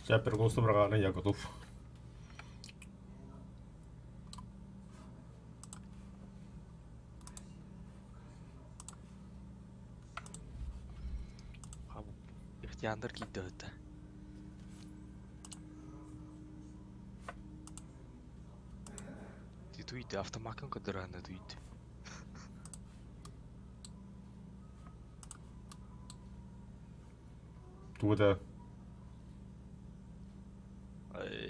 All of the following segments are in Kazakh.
Я перегосту брагана, я готов. Ихтияндар гидээд. Дүйд автомакан кодорана дүйд. Туда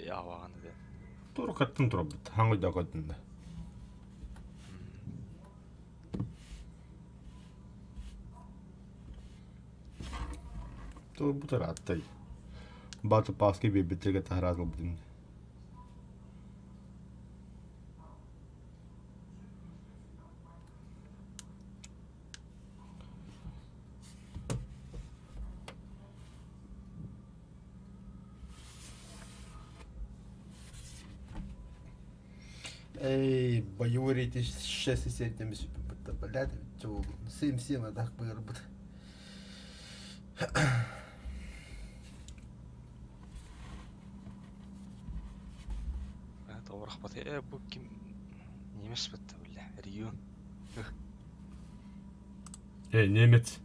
Яваан дээ. тур каттан турабыт. Хангой дагадында. Тур бутар аттай. Бат паски бибитрэгэ тараад убдин. Эй, боюрите 6,7 блядь, чего? 7 так выработать. Тоорох бат бүх ким немес бат үлээ. Рио. Немец.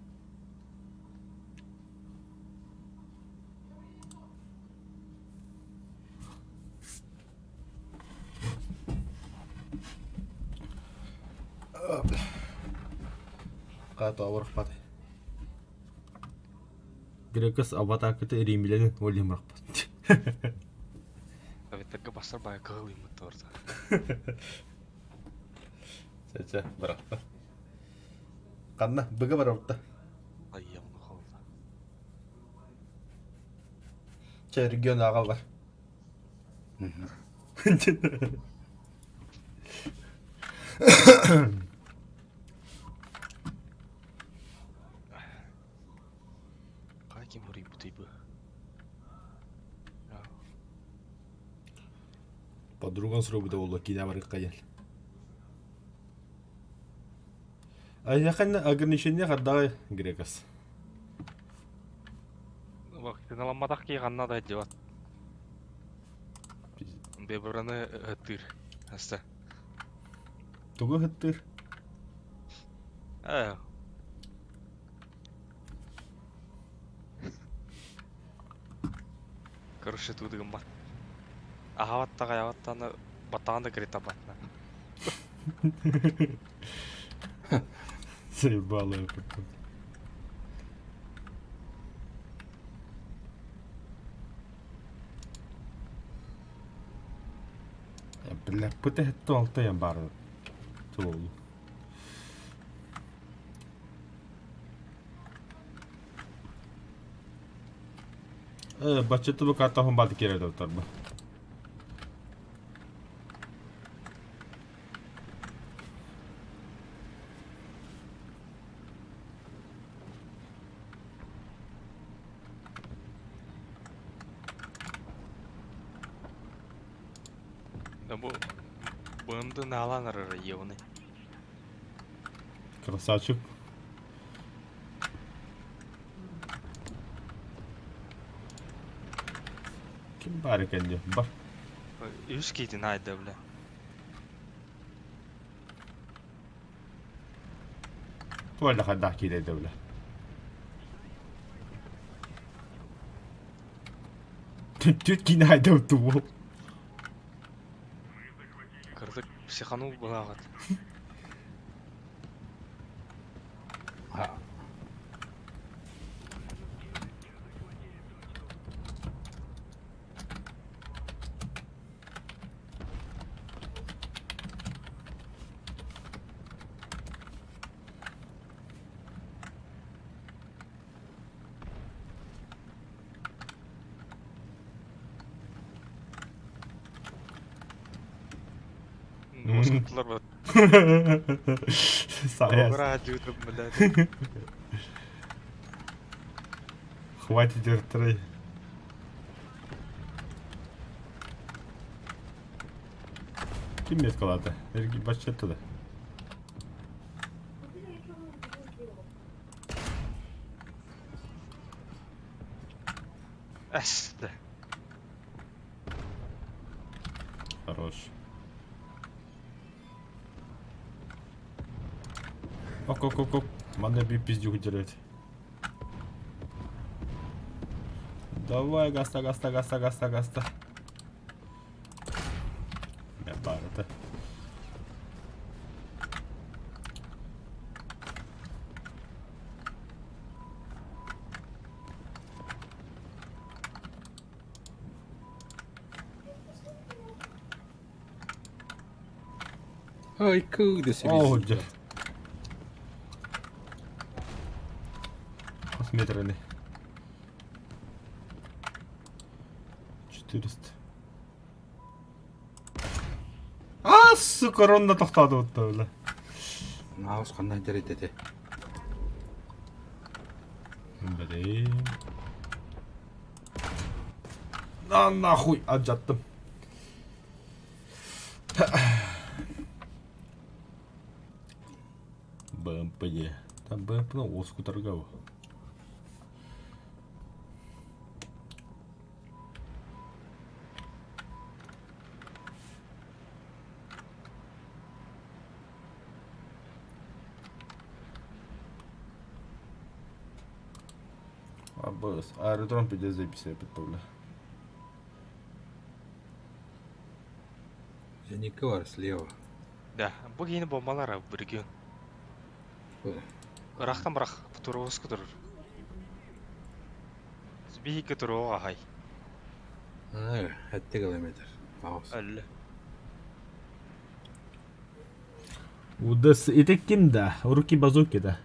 Ката аврах бат. Грекс аватакты римлянин олимрах бат. Авитага басар бай гав юм тоор. Чача, брахта. Канна бага баравта. Аяам нохоо. Ча регион агалар. Кайким хөрий бүтэйбэ. Подруган срубда болла кинаварга каял. Аяхана ограничение хаддай грекас. Вакт наламадах ки ганна да жават. Бебраны хатыр. Хаста. Тугу хаттыр. Короче, тут гамбат. Ахаваттага яваттаны батаганда кирет батна. Заебало я потом. Бля, путэ хэтто алта ям бар. Тул. Баччаты бу карта хон бад кере доктор бу. Бу бынды наланыр евны. Красавчик. Kim бар екен де? Бар. Үс кейден айда бля. Туалда хадда кейде де бля. Түт кин айда уту. Кырдык психанул булагат. Москвалар бар. Саяс. Радио блядь. Хватит дертрей. Ким мет калады? Эрги баччатты да. Әсті. Хорош. Оп. Надо пиздюк терять. Давай, гаста. Я пара-то. Ой, куда себе О, сидел? где? Посмотрены. 400. Сука, ронна тоқтады отта бля. Наус қандай дәрежеде? Блин. На нахуй, жаттым. БМП-де. Там БМП-ні осы көтерге бұл. Абыс, аэродром пиде записывай бітті. Женика бар слева. Да, бұл ені бомбалар бірген. Ырақтан бірақ тұр осы күтір. Збейі күтір оға хай. Ана 7 километр. Наус. Әлі. Удас итек кимда? Уруки базуки да.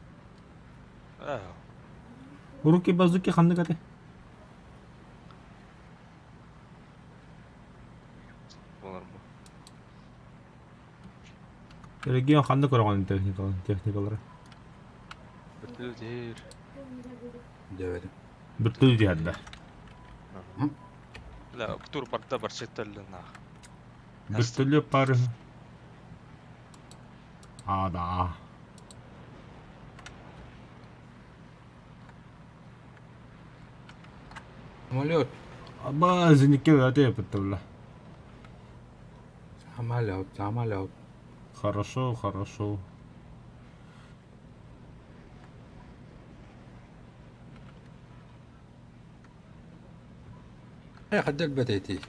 Уруки базуки қанды кәді? Болар бұл. Регион қанды көрген техникалары? Бүтілдер. Дәвәді. Бүттілі дейді. Ла, тұр барда бар шеттәлі на. Бүттілі пары. Да. Самолет. Базынике өте бітті бля. Самолет. Хорошо. خد البتيتي.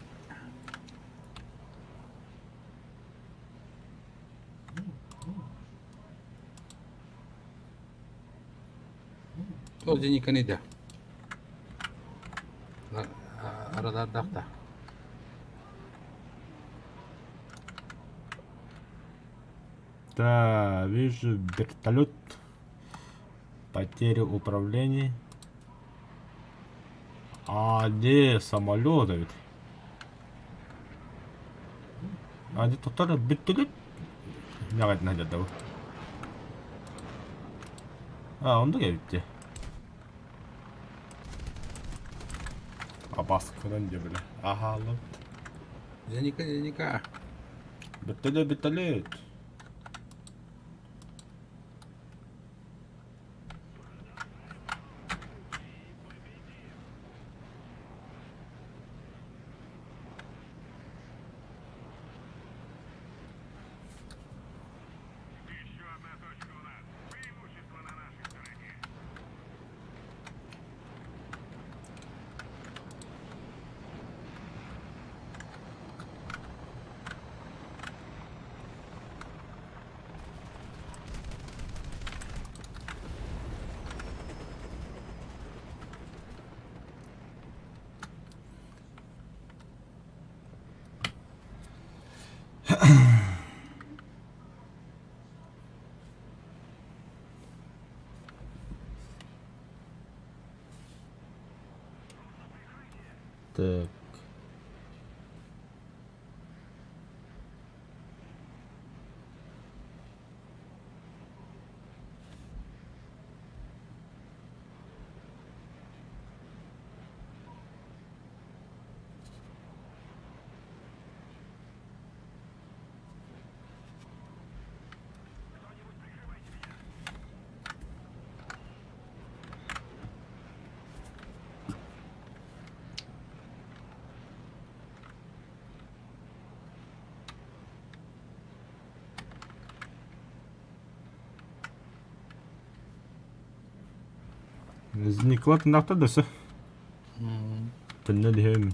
Ол Женика неде? Радарда. Да, вижу вертолет. Потеря управления. Где самолет ведь? Где тоқтар вертолет? Не қайт найдады бұл. Онда келіпті. Басқыдан де білі. Алып. Женика. Вертолет. Так. Николай тыңдақта десе. Тінне дейім.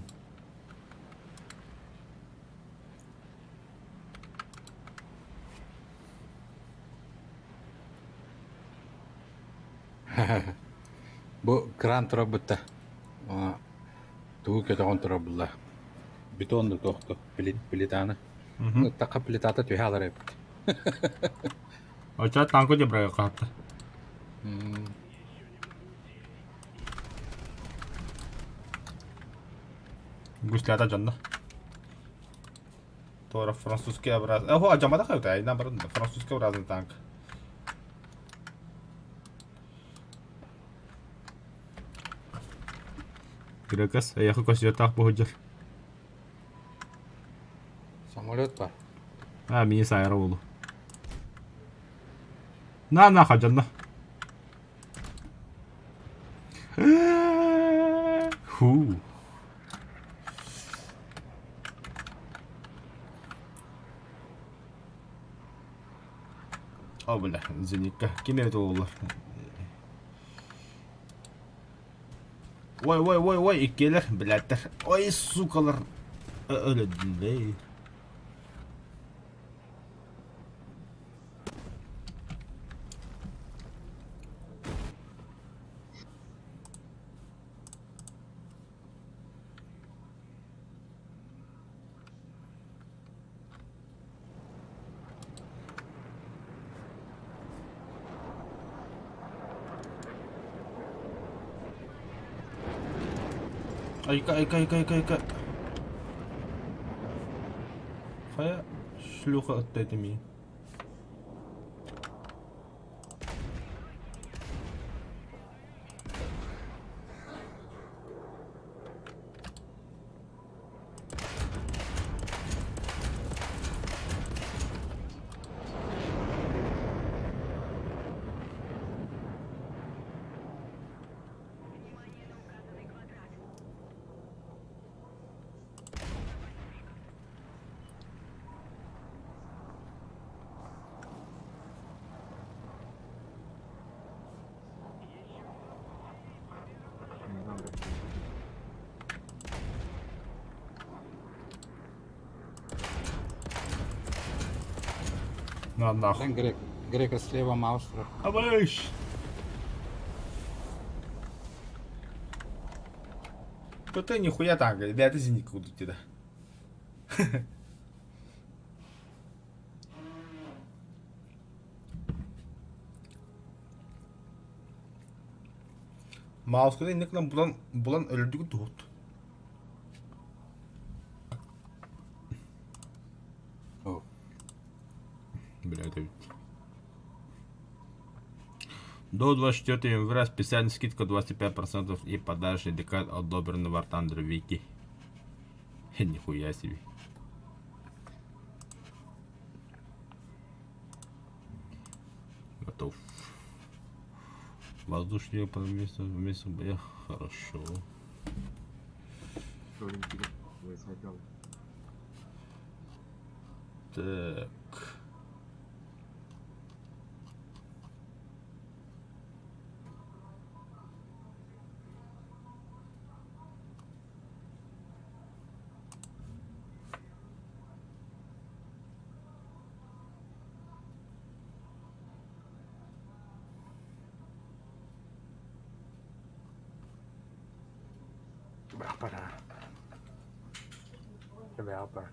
Bu kran turabıtta. Tuğu kötü on turabılla. Betonlu tohtu. Плитаны. Тақа плитата түйе алар епт. Оча танко де брага қапты. Гуслята жанна. Тора французский образ. О, ажамада қайта. Айна барын французский образный танк. Грекас, аяқы көсетақ бұхыджыр. Самолет бар. Мини сайры болу. На қажанна. Ху. О, бля, зеникка. Кеме это олар. Ой, иккелер, блядтер. Ой, сукалар. Өлөдүлей. Айка. Қая шлюха ұттайды мен. На нахуй. Грека слева маус. Абайш. То ты нихуя так, ребята, зеник будут тебя. Мауска да инекнен булан өлүдүгү туут. Блядь, до 24 января специальная скидка 25% и подарочный декад одобрен в Артандер Вики. Нихуя себе. Готов. Воздушные вместо боя. Хорошо. Так. Berapa?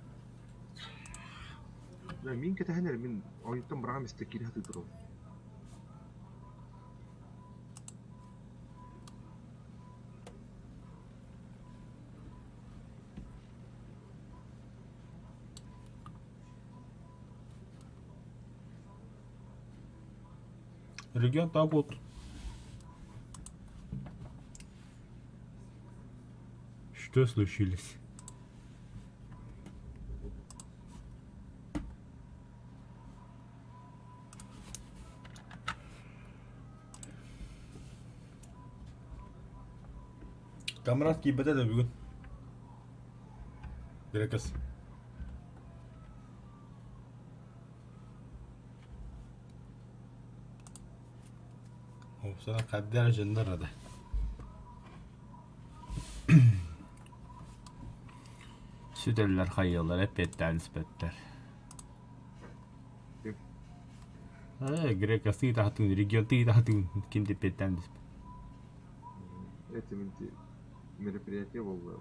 Mien kita hanya min oyundan bırakam istekleri hadi durur. Регион так вот. Что случилось? Камрат кибете de bugün. Grekas. Sana kadar jender ada. Süteller hayırlar hep etten nispetler. Kim? Grekas tida hatun, region tida hatun, kimdi petten nispet. Это мероприятие было.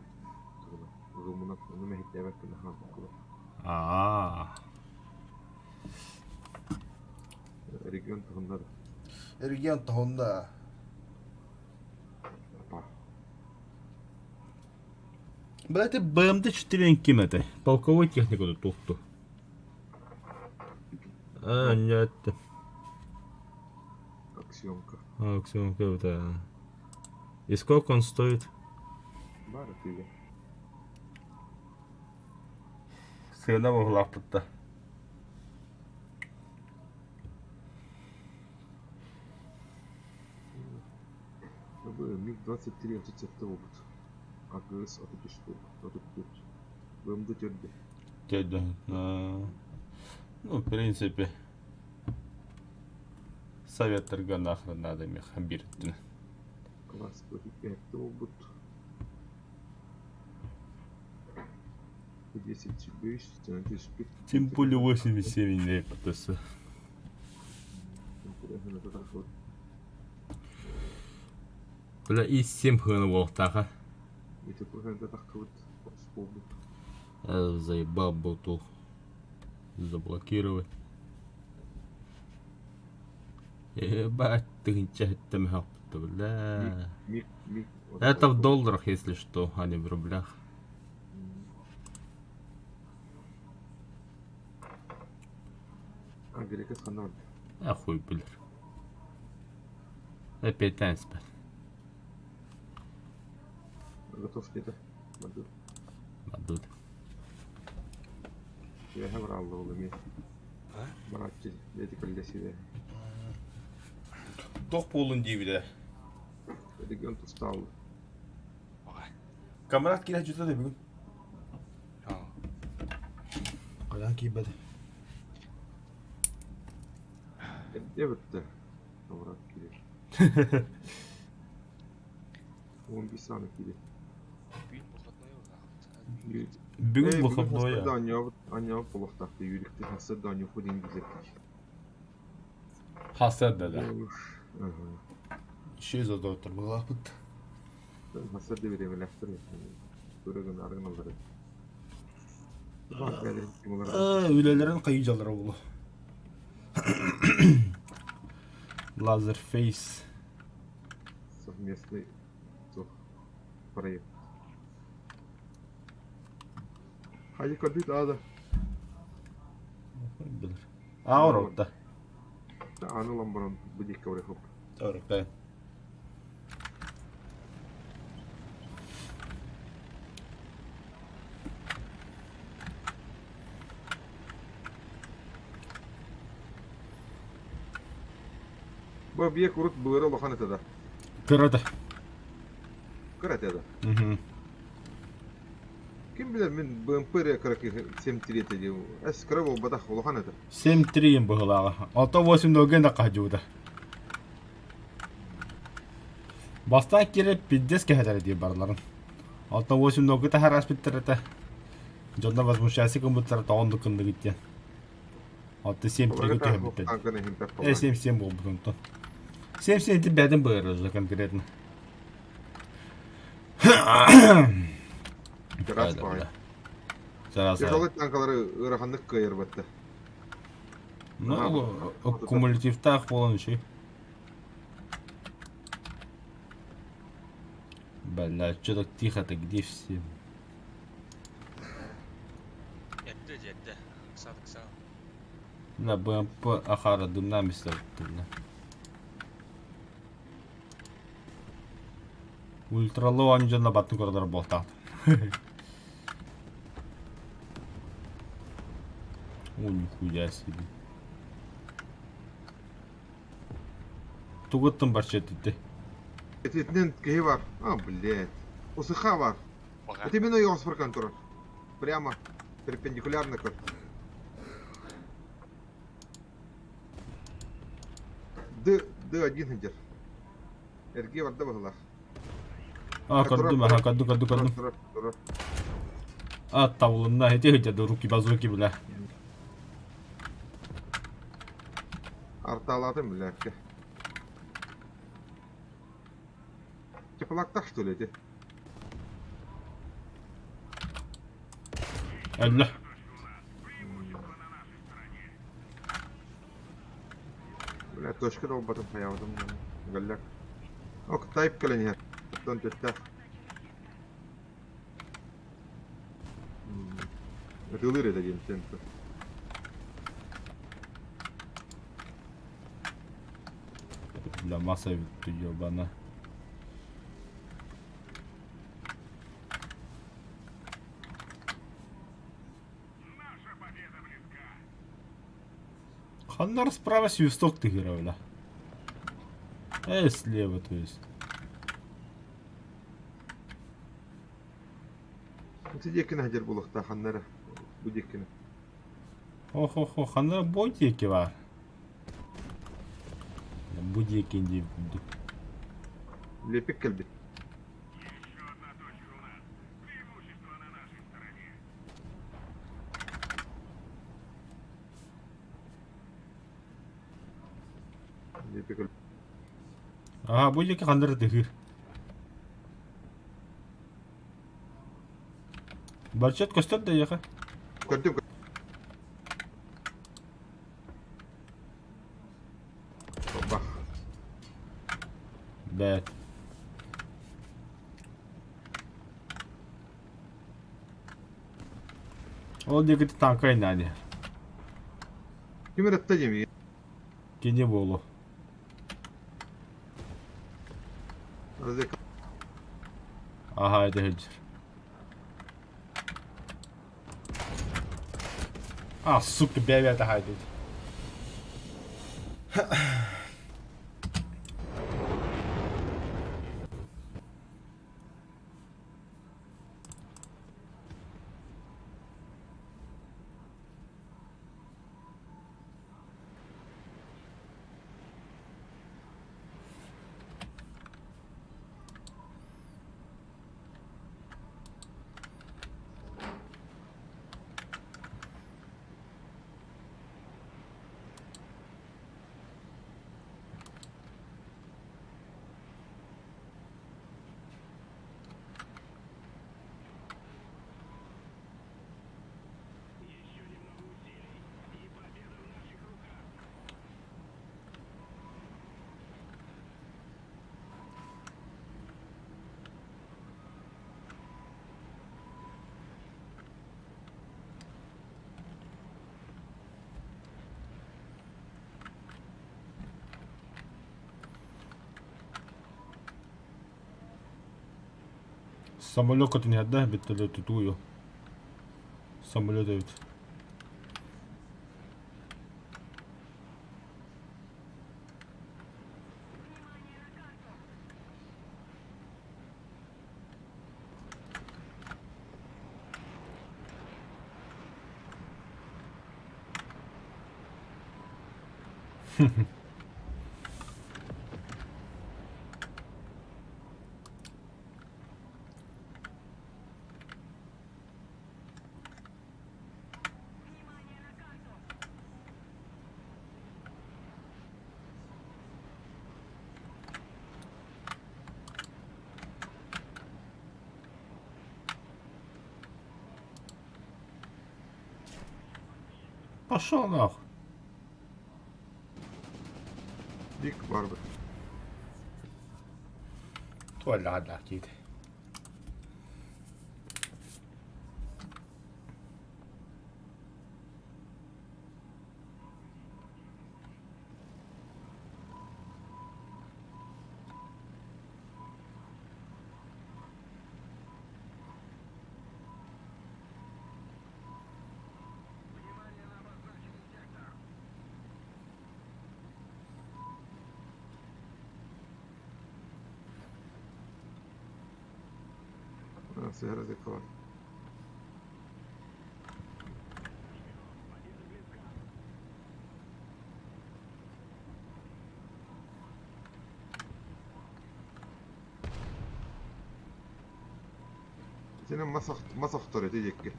Зумунов, ну, мехитебек на ханку. Регион тохондар. Region tohonda. Апа. Блядь, БМД 4 кимете. Полковой технику тут тухту. Нет. Как съемка. Аксион какой-то. И сколько он стоит? Бара тебе. Сына в углах тут-то. Был МиГ-23 от опыт. АГС от штук. От тут. БМД тёрде. Дядя. Ну, в принципе. Совет торга нахрен надо мне хамбиртина. Класс 5 опыт. 10 5, 5. Тем более 87 не ПТС. Интересно, это так вот. Бля, и 7 хрена волтаха. Эти проценты так вот вспомнил. Заебал боту. Заблокировать. Ебать, ты там хапта, бля. Миг. Это в долларах, если что, а не в рублях. Грека скандал. Хуй, блядь. Опять танцпад. Готов ли это? Мадут. Я говорил, ломи. А? Барачи, дети когда себе. Тох полун дивиде. Регион устал. Ой. Камрат киле жүзді де бүгін. Қайдан кейбеді? Где вот это? Камрат кире. 15 саны кире. Бүгін бұқырдойы. Аня полохтақты юрикті хасыр да аня ходин гизетtik. Хасыр деді. Ще за доктор бұға бұд. Хасыр да берем ләқтір. Көреген арғын алдыры. Бақ әлі кім олар. Өлелерін қайы жалыр олы. Лазерфейс. Совместный проект. Haydi kadit ağda. Ağır oldu. Anı lambaran bu dik kavre hop. Doğru ben. Bu bir kurut buyur lohan etada. Kırdı. Kırat eda. Kim bilir min BMP kıraki semtiriyete diyor. Es kıravo badak lohan eda. Семтрин бұғылағы. 6-8 нөген де қажуды. Бастан кереп 50 кәдері дей барларын. 6-8 нөгі тәхар аспеттірі Жонда возмущайся компьютер тоонду кынды киттен. 6-7 тригы кәбіттен. 7-7 бұл бұтынты. 7-7 бәдін бұғыры уже конкретно. Раз бай. Тяжелый танкалары ыраханlık кайыр бәтті. Ну, кумулятивтах болан үші. Бля, что так тихо-то, где все? Жетті. Қысады. На БМП ахара дымнами ставит. Ультралоу анжана батын көрдір болтақты. О, нихуя себе. Тугуттың бар шетті. Этитнен кей var. А, блядь. Усыха var. Это именно его сфаркантура. Прямо перпендикулярно как. D1 хендер. Эрги var да бағылар. Kaddım aha kaddım. Турар. Тавылында эти хыжады руки базуки биле. Арталадым, блядь. Теплакта, что ли, эти? Әллә. Блядь, точка долбатым, хаявдым. Галляк. Ок, тайп кален я. Тон тетта. Это лыры дадим, тенко. Бля, маса битти ёбана. Ханнар справа свисток тыгыра, бля. Слева, то есть. Сидекина хадер булыкта, ханнара. Будекина. Хо-хо-хо, ханнар бодеки бар. Будеки инди. Лепик кельбит. Лепик Ага, будеки ханнар тыгыр. Барчат көстөр да яка. Көрдüm. Бах. Бәт. Ол дегіті танка инани. Кимер аттадим. Кене болу. Разек. Ага, это хеджер. Сука, бәбәті хайдайды. Самолет като ни яде, бителето туyo. Самолет evet. Пошел нахуй. Бик var be. Tuvalle hadi git. Все разек var. Senin masak toreti jekke.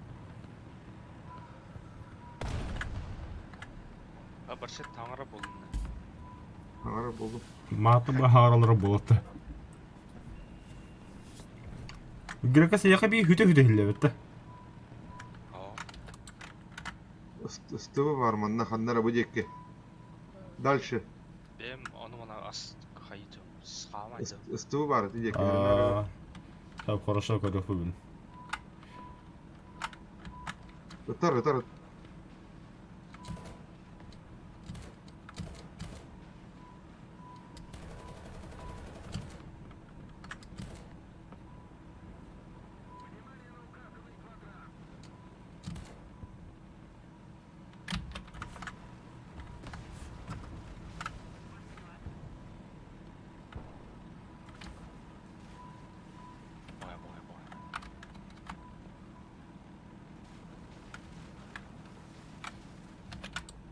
Бір шет таңыры болдың. Аңара болдum. Маты бу хааралары болотта. Грека саяка би хүтө хиллебетте. Ыстыбы бар манна ханнара бу жекке. Дальше. Бем оны мына ас қайды. Сқамайды. Ыстыбы бар жекке. Так хорошо көрөк бүгүн. Тар.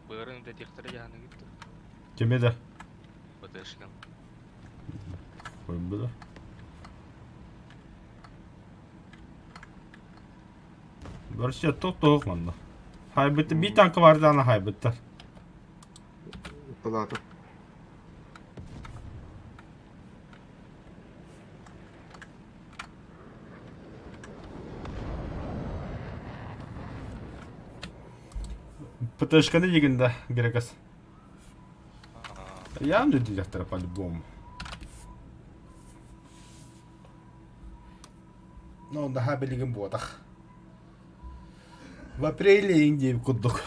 Бөрің детекторы яғына кетті. Кемеде. БТшкен. Koyun bu da. Barışça çok manda. Haybette bir tankı vardı ana haybette. Талаата. ПТшканы дегенде Грекас. Явно директора по-любому. Ну, да хабелиген бодах. В апреле индейм куддук.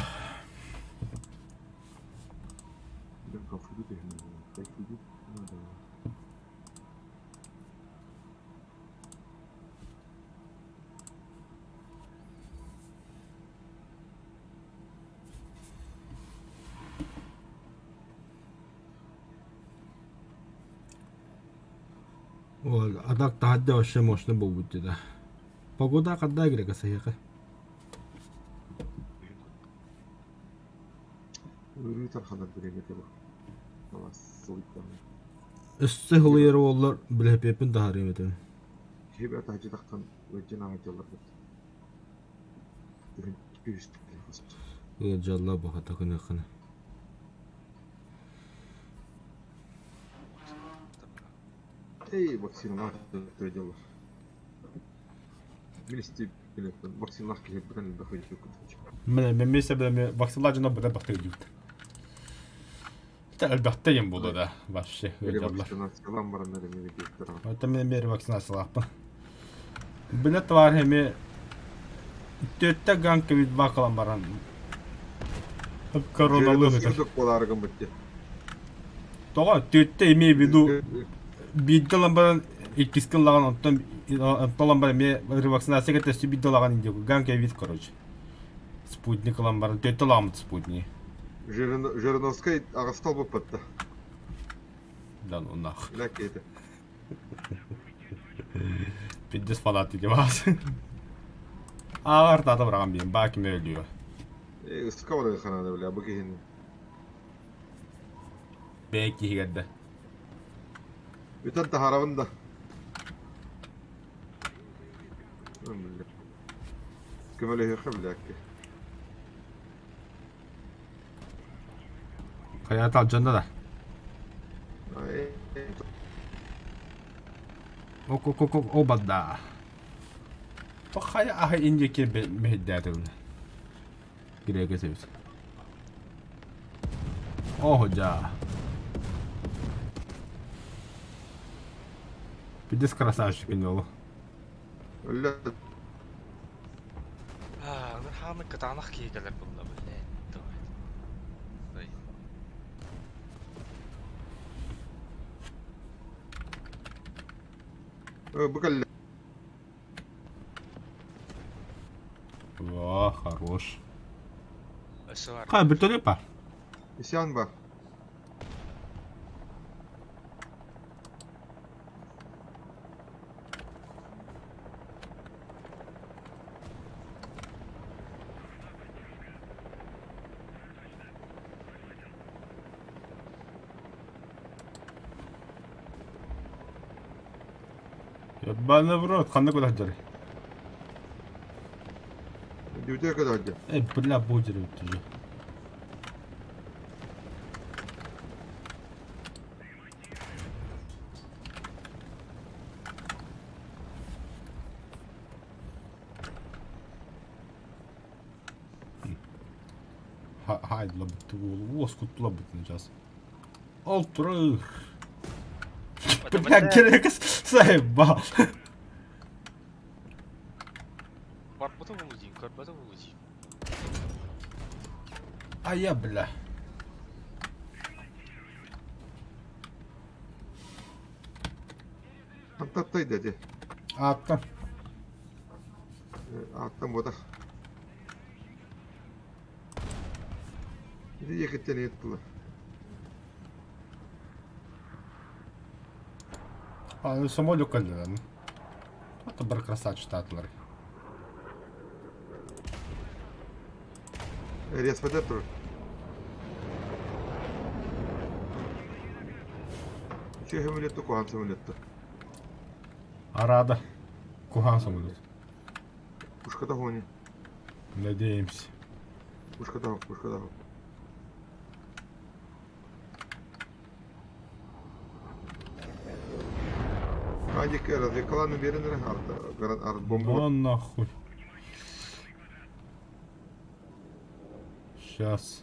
Вот, а так тахадда вообще мощно был будь да. Погода когда Грека саяка. Үрүтөр ханар беремете бу. Ала сылыктан. Өссө хылыйры олар билепепин тахарым этем. Кебе тажы тактан өҗөн аңгылар бит. Бүгүн күрүштүк. Жалла бахата кына кына. Эй, вакцина төдөлөр. Билисти билет. Вакцина келип бүгүн доходит көтөч. Мен месте белем вакцинлажына буда бактык дип. Әлбәттә ем булды да, вообще. Вакцинациялар барында деме диктор. Это мен бер вакцинациялаппын. Билет бар хеме. Төттә ганка бит бакалам баран. Коронавирус. Сүрдүк боларыгын битти. Тога төттә эме биду биддалан баран икискиллаган оттан талан бар ме вакцинация кетти биддалаган инде ганка вид короче. Спутник алан баран төттә ламыт спутник. Жириновскай агастал болып бітті. Да ну нах. Ләкейді. 50 фанат деп аласың. Ағар таты бұраған бейін, бәкім өліyor. Үстіқа олай қанады біле, бұл кейін. Бәк кейгенді. Бүтін тахарабында. Көмелі хеқі біле әкке. Hayat alacağında da. Ok obada. Bak haya aha ince ki mehiddedir. Gireye geçebiliriz. Oh hoca. Bir de krasavчик yolu. Öyle. Аңыр ханы кытанақ кейгелер бұнда біле. Букалли. О, хорош. Өсі бар. Қа, бір төле бар. İsyan var. Ебаный в рот, қандай куда жары. Дивіться, коли одяг. Бля, будерів вже. Haydi la bitti bu oğlum. Oskut la bitti час. Altırır. Бля, керекс заебал. Корпута вылудим, корпута вылудим. А я, бля. Attay dedi. Attım. Attım o da. Bir de yakıttan yettiler. Самолюк калден. Это бір красавчик татлар. Resmede durur. Şey hemületti, kohan hemületti. Arada. Kuhan самолет. Пушкада гони. Надеемся. Пушкада гон, пушкада гон. Hadi kere, yakalanın verin artık bomba. Ну нахуй. Сейчас.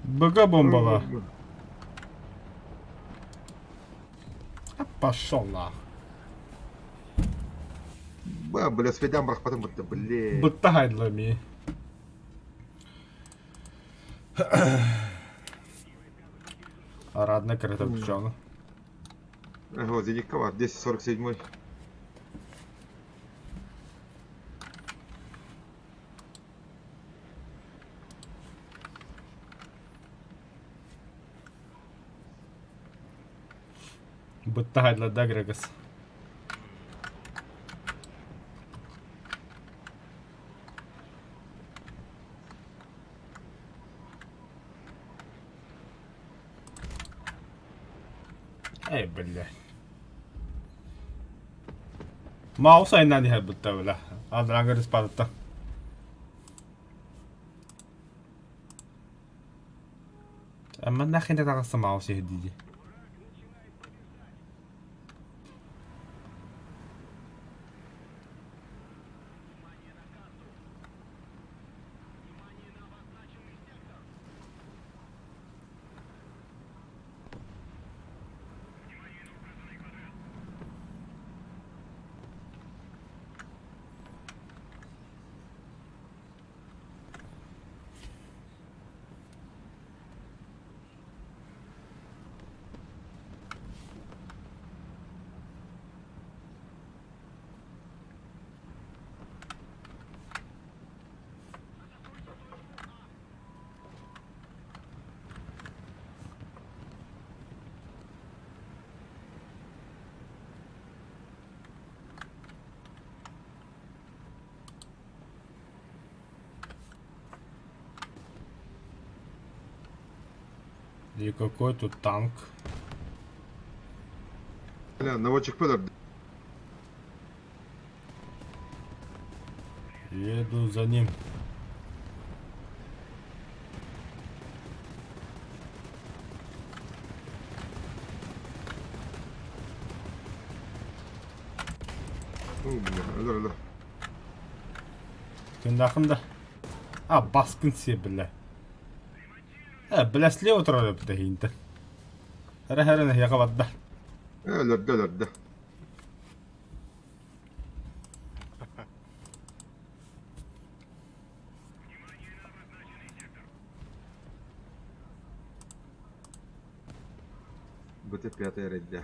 БГ бомбала. Пошел нахуй. Бля, сведям брах, потом это, блядь. Бытагай для меня. Радна крыта включена. Ага, зеник ковар, 1047. Бытагай для Дагрегас. Эй, бля. Маус айнаа не хэббэтэ бля. Адрангэр спадта. Amma нахин тагсан маус хийдий. И какой тут танк? Бля, наводчик Петр. Еду за ним. Бля, öldür. Кім жақында? А, баскын се, бля. Бля, слева тұрар өпті хейінті. Әрі-әрі яға бадда. Öldü. БТ-5 рейдя.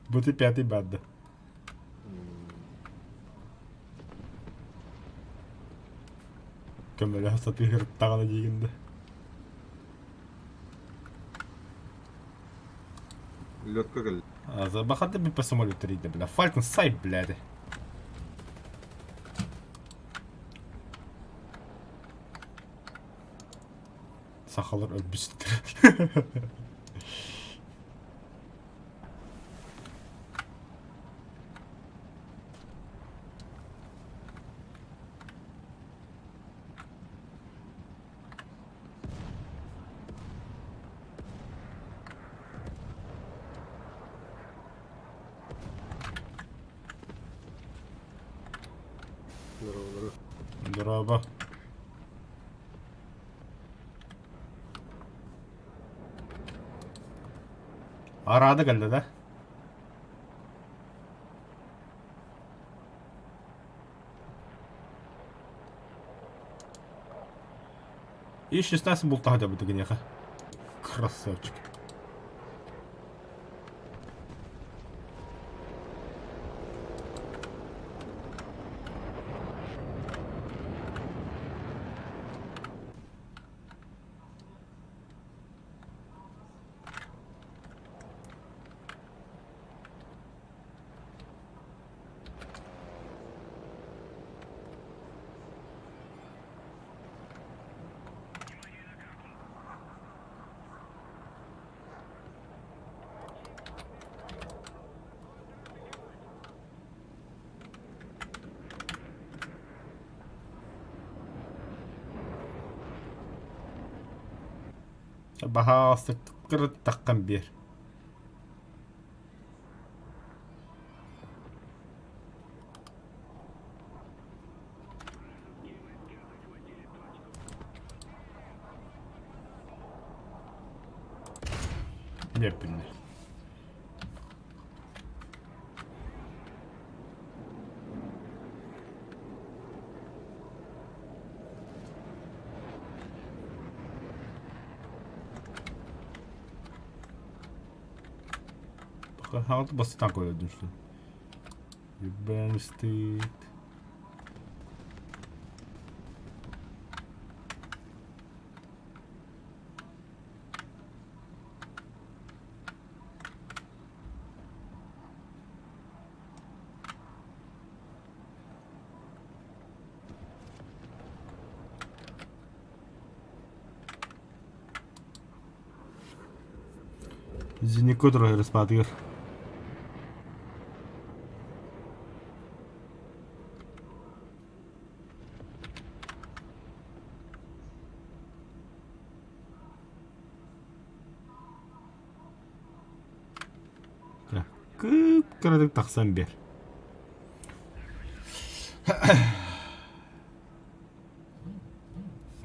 Бути п'ятий бадда. Kömeli hasatı hırttağına diyginde. Лётка гэл. Забахати би по самолету рейде, бля. Falcon сайп, блядь. Сахалар ölmüştür. Здорово. Здорово. Aradı geldi de. И 16 болта хотя бы догоняха. Красавчик. Baha sıkırt takkan bir. Ne bileyim. Altı basit koyuyordun işte. Ben State. Зеленый трохи розпадив. Kıradık taksan bir.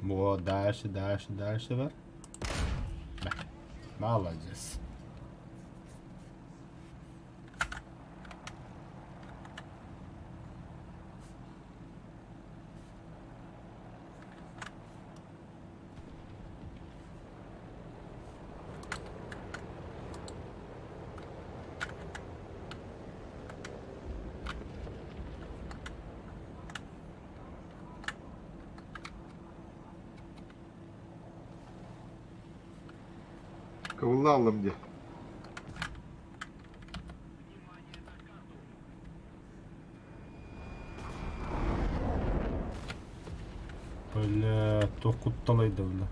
Bu dərsi var. Ne alacağız? Kıvıllı aldım diye. Böyle tokuttalaydı öyle.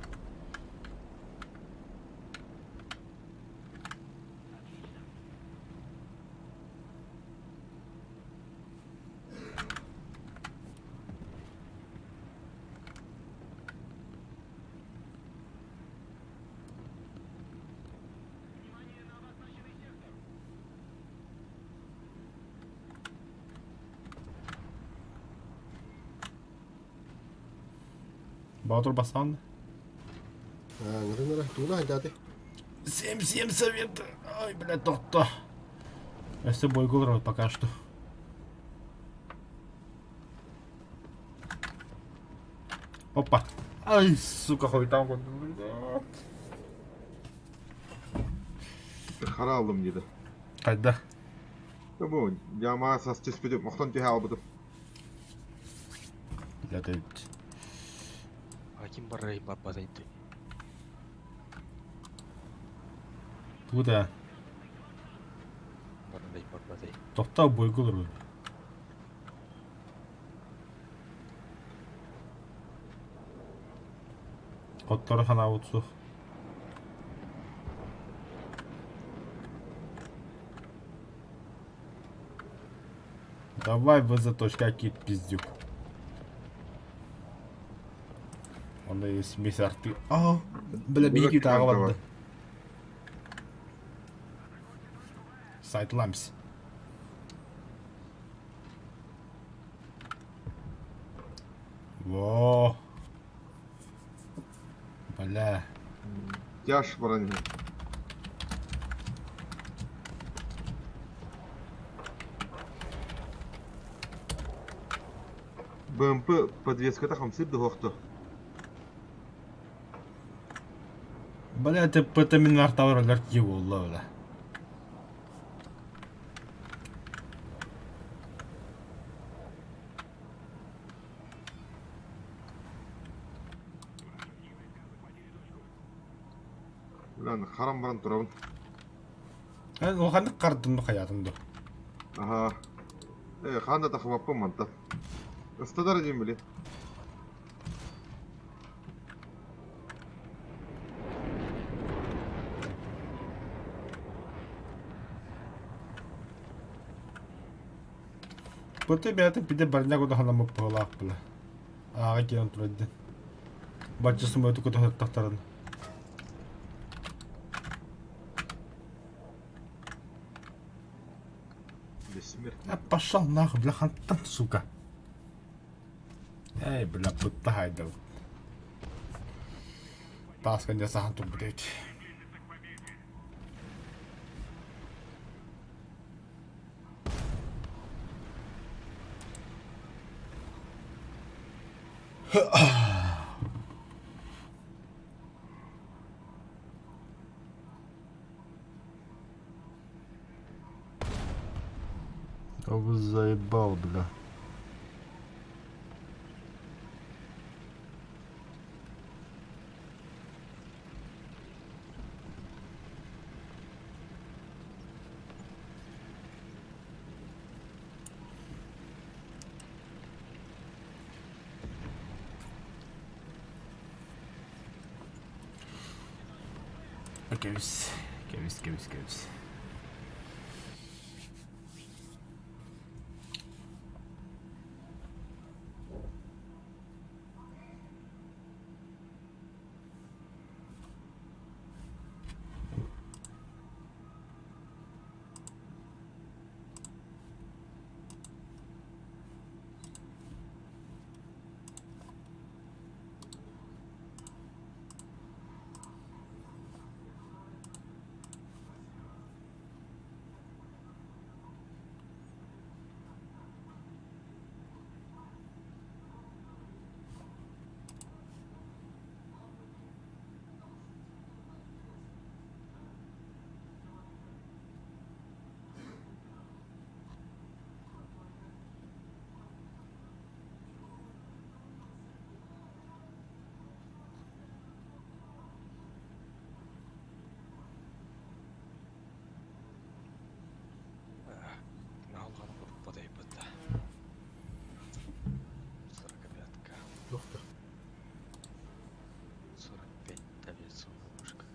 Bahadır basan. Nere tuğla hadi. 7 совет. Ой, блядь, то. Я с тобой играю пока что. Опа. Ай, сука, хойтан koydum. Kara aldım dedi. Kayda. Bu cama sas tespit muhtan diye aldım. Ya da Аким баррай бабадайды. Туда. Баррай бабадай. Тоқта бойғы olur. Qottары хана ұтсық. Давай в заточки пиздюк. Onda смесь арты. Бля, биги тағы барды. Сайтламыз. Во. Бля. Тяж брони. БМП подвеската хамсып дохто. Бля, ты пытамин артавар ларки болла бля. Lan харам баран турабын. Оған қардымды қаятымды. Ага. Ханда тахваппын манта. Ыстадар дейм біле. Бұты бәті біде барына көді халамып болақ білі. Аға кейін тұрады. Бачысын өті көді хаттақтарын. Бессмертный. Пошел нахуй, бля, хантан, сука. Эй, бля, бұтты хайдал. Тасқан жаса ханту бұдейді. А вы заебал, бля. Кевис. Налған бабадай бада. 45-ка. 45 табец солнышко.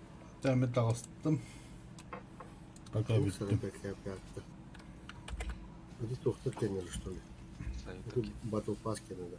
Тәмі тағыстым. Пока біттім. Иди тоқтат тенер, что ли? Сайт Тут батл пас надо.